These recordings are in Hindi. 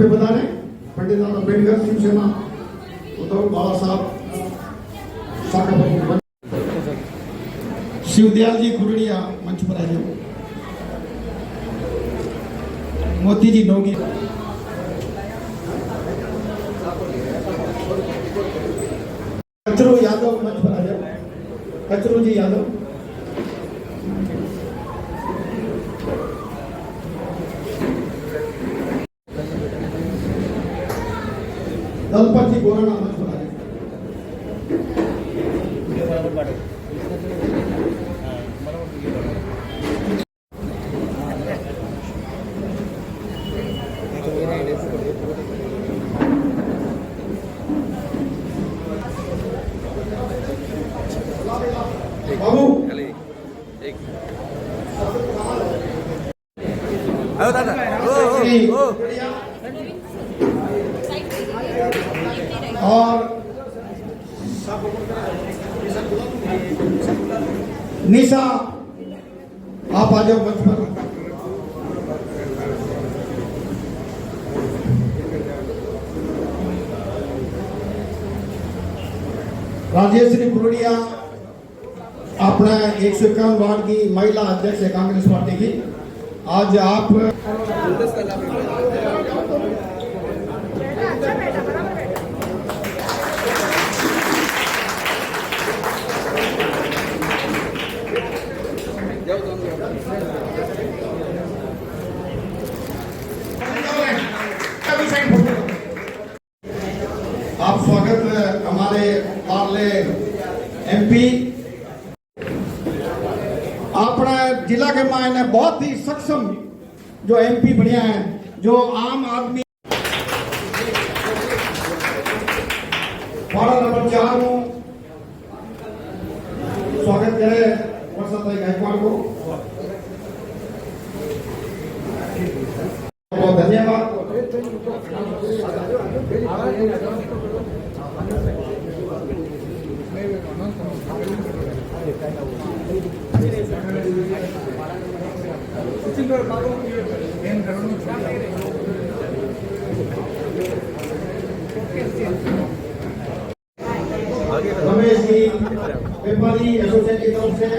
पे बधाने पंडित आंबेडकर शिवसेना उद्धव बाळासाहेब शाखा प्रमुख शिवदयाल जी खुरड़िया मंच पर आए। मोती जी नोगी कचरू यादव मंच पर आ जाओ। कचरू जी यादव दलपति गोराना मंच पर आ जाओ। बाबू दादा और निशा आप आ जाओ मंच पर। राजेश्री कुरड़िया अपना 151 वार्ड की महिला अध्यक्ष है कांग्रेस पार्टी की। आज आप आप स्वागत है हमारे पार्ले एमपी अपना जिला के मायने बहुत ही सक्षम जो एमपी बढ़िया है, जो आम आदमी वार्ड नंबर 4 में स्वागत करे वर्षाताई गायकवाड़ को। बहुत धन्यवाद। रमेश जी व्यापारी एसोसिएशन की तरफ से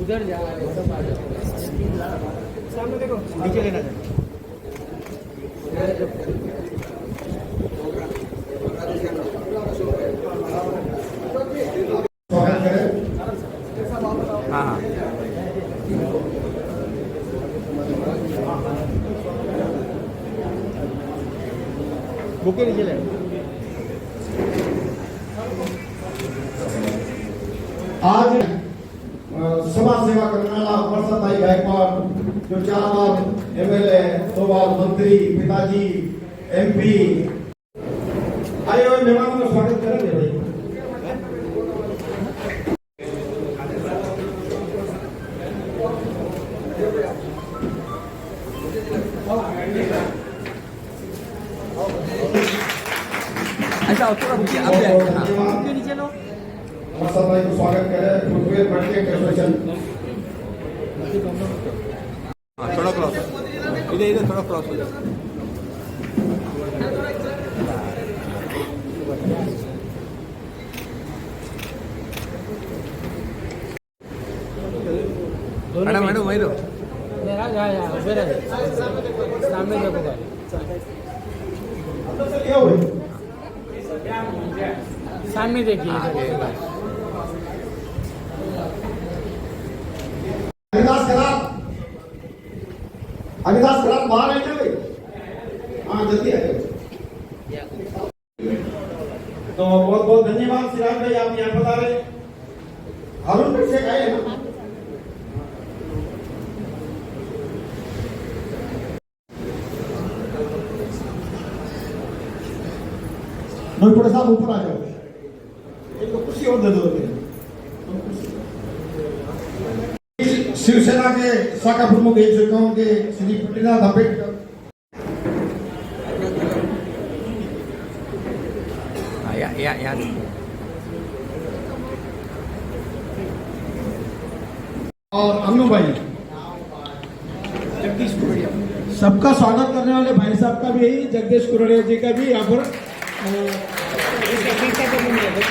उधर जा सामने देखो नीचे लेना हाँ बुके नीचे ले। आज समाज सेवा करने वाला वर्षाताई गायकवाड़ जो 4 बार एमएलए 2 बार मंत्री पिताजी एमपी आए हुए मेहमानों का स्वागत करेंगे भाई। ऐसा होता है नीचे लो वर्षाताई को स्वागत करें फुटवेयर मार्केट एसोसिएशन। थोड़ा क्रॉस इधर थोड़ा क्रॉस हो जाए। मैडम मैडम वही रहो सामने देखो सामने देखिए। अविनाश खराब बाहर है क्या भाई? हाँ जल्दी आइए। तो बहुत बहुत धन्यवाद सिराज भाई, आप यहाँ बता रहे। हारून से आए ना नोईपुर साहब ऊपर आ जाओ। एक कुर्सी और दे दो। शिवसेना के शाखा प्रमुख 151 के श्री पंडित आंबेडकर या और अम्नू भाई जगदीश कुरड़िया। सबका स्वागत करने वाले भाई साहब का भी यही, जगदीश कुरड़िया जी का भी यहाँ पर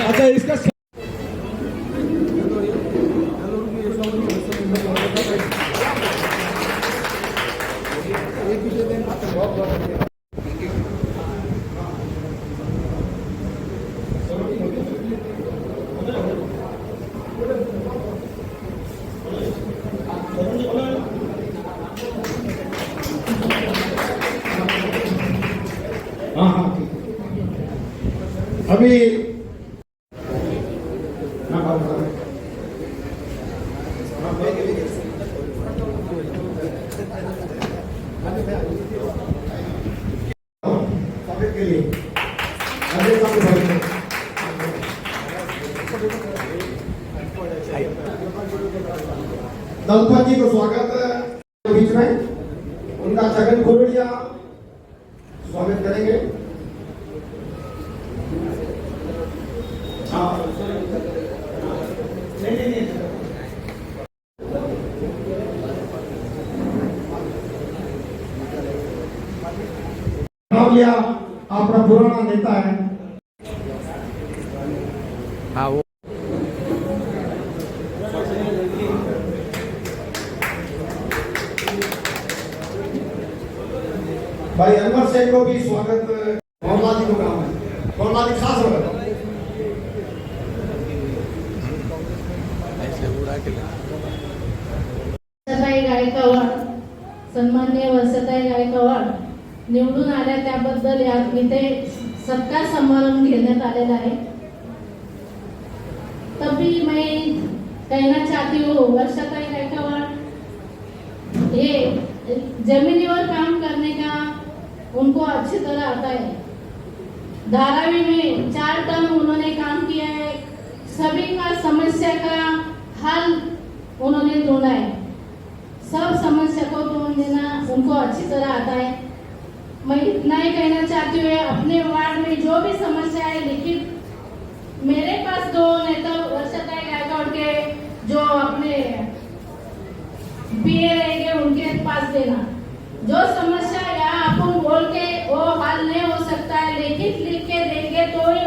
अच्छा इसका हाँ ठीक है। अभी के लिए दलपत जी को स्वागत बीच में, उनका छगन कुरड़िया स्वागत करेंगे। नाम लिया अपना पुराना नेता है। हाँ वो भाई अनवर शेख को भी स्वागत, मोहम्मद जी को काम है, मोहम्मद जी खास होगा। वर्षाताई गायकवाड, सन्माननीय वर्षाताई गायकवाड निवडून आल्या त्याबद्दल इथे सत्कार समारंभ घेण्यात आलेला आहे। तभी मैं कहना चाहती हूँ, वर्षाताई गायकवाड ये जमीनीवर काम करने का उनको अच्छी तरह आता है। धारावी में 4 टर्म उन्होंने काम किया है, सभी का समस्या का हल उन्होंने ढूंढा है, सब समस्या को ढूंढ देना उनको अच्छी तरह आता है। मैं इतना ही कहना चाहती हूँ, अपने वार्ड में जो भी समस्या है लिखित मेरे पास 2 नेता वर्षाताई गायकवाड के जो अपने पीए रहेंगे उनके पास देना। जो समस्या यहाँ अपन बोल के वो हल नहीं हो सकता है, लिखित लिख के देंगे तो ही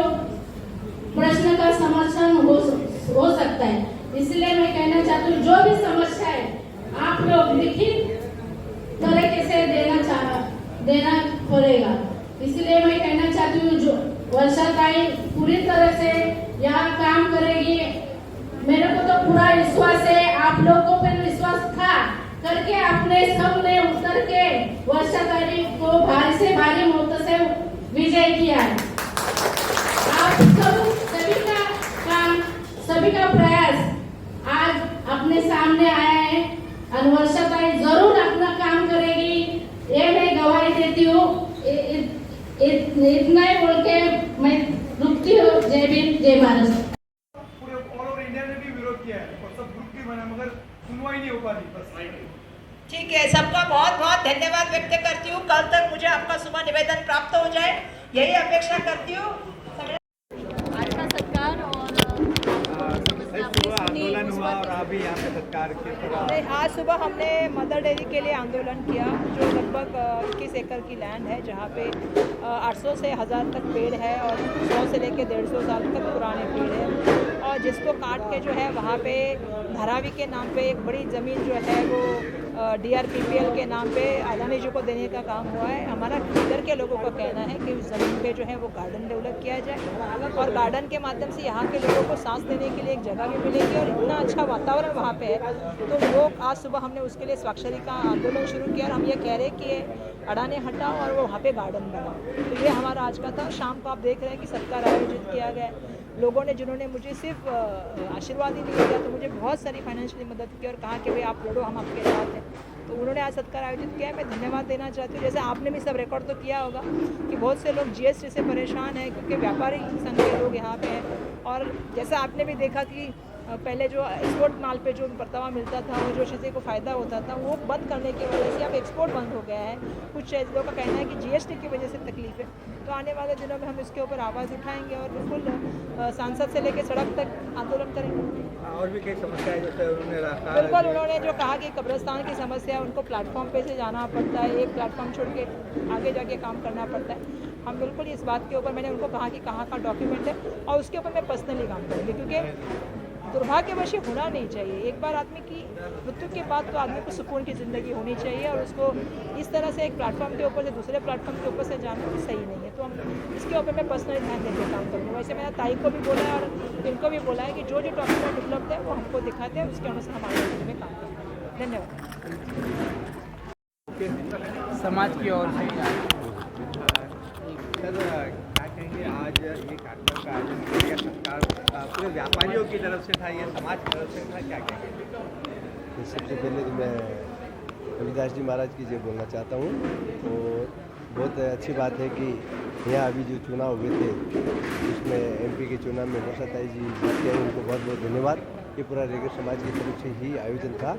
प्रश्न का समाधान हो सकता है। इसलिए मैं कहना चाहती हूँ, जो भी समस्या है आप लोग लिखित तरीके से देना पड़ेगा। इसलिए मैं कहना चाहती हूँ, जो वर्षाताई पूरी तरह से यहाँ काम करेगी, मेरे को तो पूरा विश्वास है। आप लोगों को भी विश्वास था करके आपने सबने उतर के वर्षाताई को भारी से भारी मत से विजय किया है। आप सभी का काम, सभी का प्रयास आज अपने सामने आया है और वर्षाताई जरूर अपना काम करेगी, ये मैं गवाही देती हूँ। इतना ही बोल के मैं रुकती हूँ। जय भीम, जय भारत। पूरे ऑल ओवर इंडिया ने भी विरोध किया है और सब ग्रुप भी बना, मगर सुनवाई नहीं हो पा रही। बस ठीक है, सबका बहुत बहुत धन्यवाद व्यक्त करती हूँ। कल तक मुझे आपका सुबह निवेदन प्राप्त हो जाए, यही अपेक्षा करती हूँ। आज का सत्कार और आंदोलन हुआ और अभी यहाँ पे सत्कार के आज सुबह हमने मदर डेयरी के लिए आंदोलन किया, जो लगभग 21 एकड़ की लैंड है, जहाँ पे 800 से 1000 तक पेड़ है और 100 से लेकर 150 साल तक पुराने पेड़ है। और जिसको काट के जो है वहाँ पे धारावी के नाम पे एक बड़ी ज़मीन जो है वो DRPPL के नाम पे अदानी जी को देने का काम हुआ है। हमारा इधर के लोगों का कहना है कि उस ज़मीन पे जो है वो गार्डन डेवलप किया जाए और गार्डन के माध्यम से यहाँ के लोगों को सांस देने के लिए एक जगह भी मिलेगी और इतना अच्छा वातावरण वहाँ पे है। तो वो आज सुबह हमने उसके लिए स्वाक्षरी का आंदोलन शुरू किया और हम ये कह रहे हैं कि अडानी हटाओ और वो वहाँ पे गार्डन बनाओ। तो ये हमारा आज का था। शाम को आप देख रहे हैं कि सत्कार आयोजित किया गया। लोगों ने जिन्होंने मुझे सिर्फ आशीर्वाद ही नहीं दिया, तो मुझे बहुत सारी फाइनेंशियली मदद की और कहा कि भाई आप लड़ो, हम आपके साथ हैं। तो उन्होंने आज सत्कार आयोजित किया है। मैं धन्यवाद देना चाहती हूँ। जैसे आपने भी सब रिकॉर्ड तो किया होगा कि बहुत से लोग GST से परेशान हैं, क्योंकि व्यापारी संघ के लोग यहाँ पे हैं। और जैसा आपने भी देखा कि पहले जो एक्सपोर्ट माल पे जो परतावा मिलता था, वो जो चीज़ें को फ़ायदा होता था, वो बंद करने की वजह से अब एक्सपोर्ट बंद हो गया है। कुछ लोगों का कहना है कि GST की वजह से तकलीफ है। तो आने वाले दिनों में हम इसके ऊपर आवाज़ उठाएंगे और बिल्कुल सांसद से लेकर सड़क तक आंदोलन करेंगे। और भी कई समस्याएं जैसे उन्होंने रखा बिल्कुल, उन्होंने जो कहा कि कब्रिस्तान की समस्या है, उनको प्लेटफॉर्म पे से जाना पड़ता है, एक प्लेटफॉर्म छोड़ के आगे जाके काम करना पड़ता है। हम बिल्कुल इस बात के ऊपर मैंने उनको कहा कि कहाँ का डॉक्यूमेंट है और उसके ऊपर मैं पर्सनली काम करूँगी, क्योंकि दुर्भाग्यवश ये होना नहीं चाहिए। एक बार आदमी की मृत्यु के बाद तो आदमी को सुकून की ज़िंदगी होनी चाहिए, और उसको इस तरह से एक प्लेटफॉर्म के ऊपर से दूसरे प्लेटफॉर्म के ऊपर से जाना सही नहीं है। तो हम इसके ऊपर मैं पर्सनली ध्यान देकर काम करूँगा। वैसे मैंने ताई को भी बोला है और इनको भी बोला है कि जो जो डॉक्यूमेंट उपलब्ध है वो हमको दिखाते हैं, उसके अनुसार हम आगे में काम करेंगे। धन्यवाद। समाज की ओर से सर क्या कहेंगे, आज ये कार्यक्रम का आयोजन किया गया सरकार पूरे व्यापारियों की तरफ से था, ये समाज की तरफ से था, क्या कहेंगे? सबसे पहले तो मैं रविदास जी महाराज की जय बोलना चाहता हूँ। और बहुत अच्छी बात है कि यहाँ अभी जो चुनाव हुए थे उसमें एमपी के चुनाव में वर्षा ताई जी जीते हैं, उनको बहुत बहुत धन्यवाद। ये पूरा रेगर समाज की तरफ से ही आयोजन था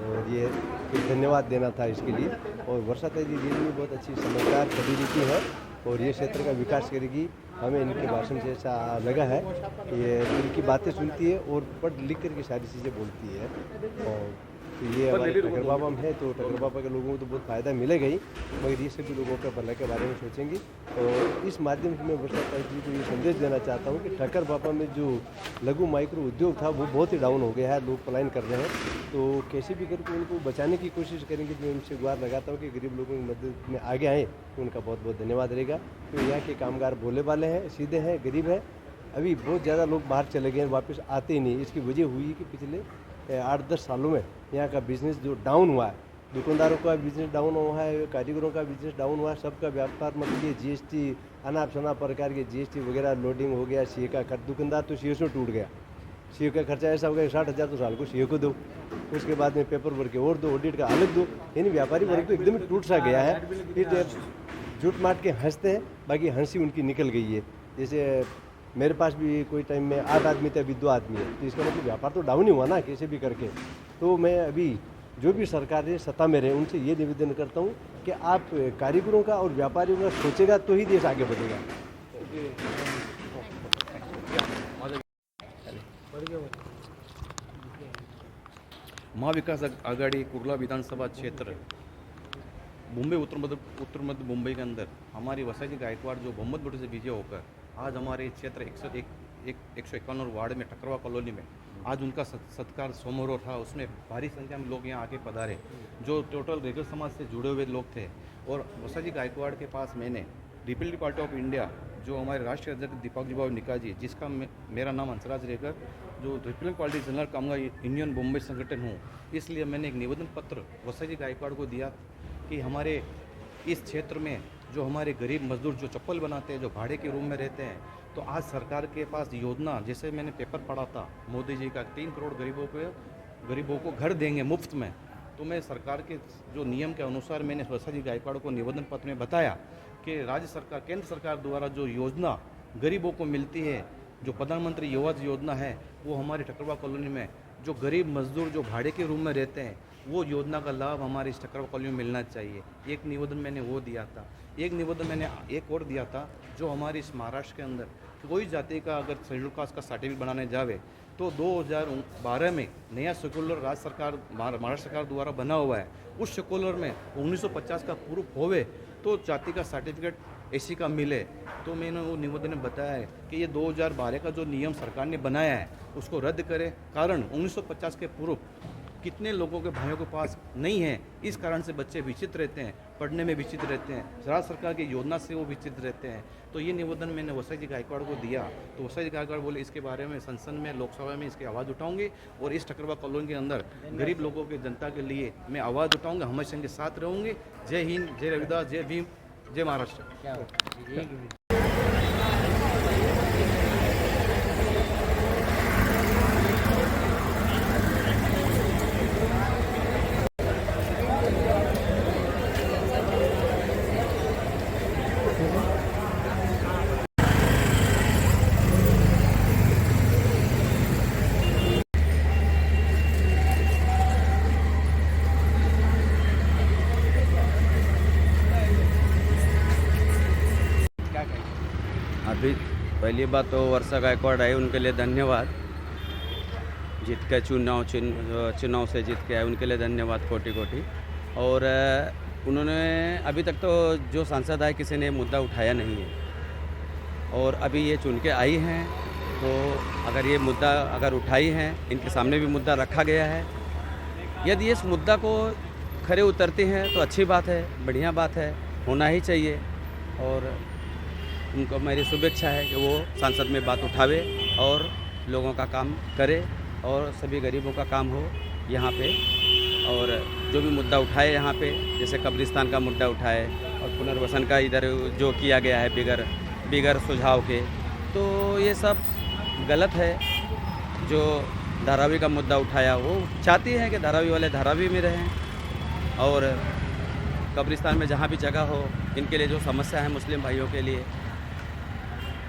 और ये एक धन्यवाद देना था इसके लिए। और वर्षा ताई जी भी बहुत अच्छी समझदार खड़ी नीति है और ये क्षेत्र का विकास करेगी। हमें इनके भाषण से ऐसा लगा है कि ये दिल की बातें सुनती है और पढ़ लिख कर के सारी चीज़ें बोलती है। और तो ये हमारे टकर बाबा में है, तो टकर बाबा के लोगों को तो बहुत फ़ायदा मिलेगा ही, मगर ये सभी लोगों का भला के बारे में सोचेंगे। और इस माध्यम से मैं वर्षा ताई जी को ये संदेश देना चाहता हूँ कि टकर बाबा में जो लघु माइक्रो उद्योग था वो बहुत ही डाउन हो गया है, लोग पलायन कर रहे हैं। तो कैसे भी करके उनको बचाने की कोशिश करेंगे। मैं उनसे गुहार लगाता हूँ कि गरीब लोगों की मदद में आगे आएँ, तो उनका बहुत बहुत धन्यवाद रहेगा। तो यहाँ के कामगार भोले वाले हैं, सीधे हैं, गरीब हैं। अभी बहुत ज़्यादा लोग बाहर चले गए हैं, वापस आते ही नहीं। इसकी वजह हुई कि पिछले 8-10 सालों में यहाँ का बिज़नेस जो डाउन हुआ है, दुकानदारों का बिज़नेस डाउन हुआ है, कारीगरों का बिज़नेस डाउन हुआ है, सबका व्यापार मतलब ये जीएसटी अनाप शनाप प्रकार के जीएसटी वगैरह लोडिंग हो गया। सीए का खर्च, दुकानदार तो सीए से टूट गया। सीए का खर्चा ऐसा हो गया 60,000 तो साल को सीए को दो, उसके बाद में पेपर वर्क के और दो, ऑडिट का अलग दो। यानी व्यापारी वर्ग तो एकदम टूट सा गया है। फिर झूठ माट के हंसते हैं, बाकी हंसी उनकी निकल गई है। जैसे मेरे पास भी कोई टाइम में 8 आदमी थे, अभी 2 आदमी है, तो इसका मतलब व्यापार तो डाउन ही हुआ ना कैसे भी करके। तो मैं अभी जो भी सरकार है सत्ता में रहे उनसे ये निवेदन करता हूँ कि आप कारीगरों का और व्यापारियों का सोचेगा तो ही देश आगे बढ़ेगा। महाविकास आघाड़ी कुर्ला विधानसभा क्षेत्र मुंबई उत्तर मध्य मुंबई के अंदर हमारी वसाजी गायकवाड़ जो बहुमत वोटों से विजय होकर आज हमारे क्षेत्र 151 वार्ड में टकरवा कॉलोनी में आज उनका सत्कार समारोह था। उसमें भारी संख्या में लोग यहाँ आके पधारे, जो टोटल रेगर समाज से जुड़े हुए लोग थे। और वसाजी गायकवाड़ के पास मैंने रिपब्लिक पार्टी ऑफ इंडिया जो हमारे राष्ट्रीय अध्यक्ष दीपक जी भाव निका जी, जिसका मेरा नाम हंसराज रेगर, जो रिपब्लिक पार्टी जनरल कामगार यूनियन मुंबई संगठन हूँ, इसलिए मैंने एक निवेदन पत्र वसाजी गायकवाड़ को दिया कि हमारे इस क्षेत्र में जो हमारे गरीब मजदूर जो चप्पल बनाते हैं, जो भाड़े के रूम में रहते हैं, तो आज सरकार के पास योजना, जैसे मैंने पेपर पढ़ा था मोदी जी का 3 करोड़ गरीबों को घर देंगे मुफ्त में। तो मैं सरकार के जो नियम के अनुसार मैंने वसाजी गायकवाड़ को निवेदन पत्र में बताया कि राज्य सरकार, केंद्र सरकार द्वारा जो योजना गरीबों को मिलती है, जो प्रधानमंत्री युवा योजना है, वो हमारे टकरवा कॉलोनी में जो गरीब मजदूर जो भाड़े के रूम में रहते हैं, वो योजना का लाभ हमारे इस टकरवा कॉलोनी में मिलना चाहिए। एक निवेदन मैंने वो दिया था। एक निवेदन मैंने एक और दिया था, जो हमारे इस महाराष्ट्र के अंदर कोई जाति का अगर शेड्यूल कास्ट का सर्टिफिकेट बनाने जावे तो 2012 में नया सर्कुलर राज्य सरकार महाराष्ट्र सरकार द्वारा बना हुआ है। उस सर्कुलर में 1950 का प्रूफ होवे तो जाति का सर्टिफिकेट एसी का मिले। तो मैंने वो निवेदन में बताया है कि ये 2012 का जो नियम सरकार ने बनाया है उसको रद्द करें। कारण 1950 के प्रूफ कितने लोगों के भाइयों के पास नहीं है, इस कारण से बच्चे विचित्र रहते हैं, पढ़ने में विचित्र रहते हैं, राज्य सरकार की योजना से वो विचित्र रहते हैं। तो ये निवेदन मैंने वसाजी गायकवाड़ को दिया, तो वसाजी गायकवाड़ बोले इसके बारे में संसद में, लोकसभा में इसकी आवाज़ उठाऊंगी और इस टकरवा कॉलोनी के अंदर गरीब लोगों की जनता के लिए मैं आवाज़ उठाऊंगा, हमेशा इनके साथ रहूँगी। जय हिंद, जय रविदास, जय भीम, जय महाराष्ट्र। अभी पहली बात तो वर्षा गायकवाड़ आई, उनके लिए धन्यवाद। जीत के चुनाव से जीत के आए, उनके लिए धन्यवाद कोटि कोटि। और उन्होंने अभी तक तो जो सांसद आए किसी ने मुद्दा उठाया नहीं है, और अभी ये चुन के आई हैं, तो अगर ये मुद्दा अगर उठाई हैं, इनके सामने भी मुद्दा रखा गया है, यदि इस मुद्दा को खरे उतरते हैं तो अच्छी बात है, बढ़िया बात है, होना ही चाहिए। और उनको मेरी शुभेच्छा है कि वो संसद में बात उठावे और लोगों का काम करे और सभी गरीबों का काम हो यहाँ पे। और जो भी मुद्दा उठाए यहाँ पे, जैसे कब्रिस्तान का मुद्दा उठाए और पुनर्वसन का इधर जो किया गया है बिगर सुझाव के, तो ये सब गलत है। जो धारावी का मुद्दा उठाया, वो चाहती है कि धारावी वाले धारावी में रहें, और कब्रिस्तान में जहाँ भी जगह हो, इनके लिए जो समस्या है मुस्लिम भाइयों के लिए,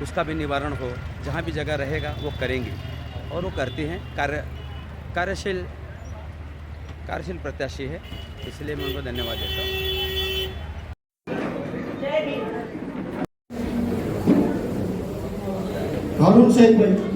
उसका भी निवारण हो। जहाँ भी जगह रहेगा वो करेंगी, और वो करती हैं। कार्यशील प्रत्याशी है, इसलिए मैं उनको धन्यवाद देता हूँ। हारून शेख भाई।